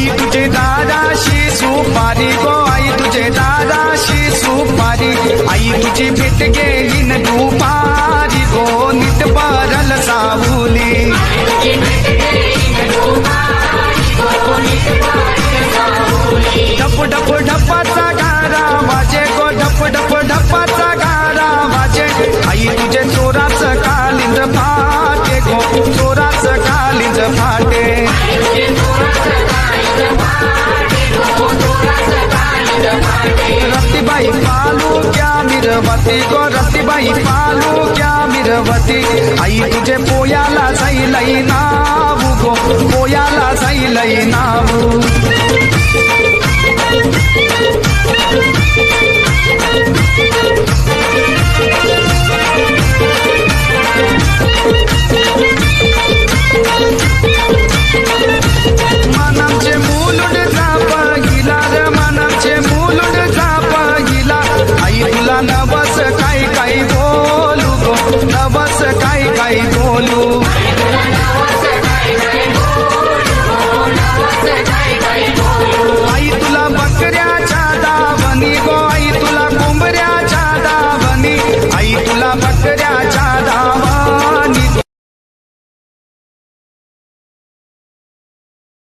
आई तुझे दादाशी सुपारी गो आई तुझे दादाशी सुपारी आई तुझी भेट गेली न दुपारी गो नीट भरल सावली ढप ढप ढपाचा गारा वाजे गो ढप ढप ढपाचा गारा वाजे आई तुझे चोराचं कालिंद फाटे गो चोराचं कालिंद फाटे रतीबाई पालू क्या मिरवती गो रतीबाई पालू क्या मिरवती आई तुझे पोयाला जाईलई नाव गो पोयाला जाईलई नाव मानाचे मुलुड जाप गेला रे मानाचे मुलुड जाप गेला आई तुला नवस काय काय बोलू गो नवस काय काय बोलू आई तुला बकऱ्याच्या दावणी गो आई तुला कोंबऱ्याच्या दावणी आई तुला बकऱ्या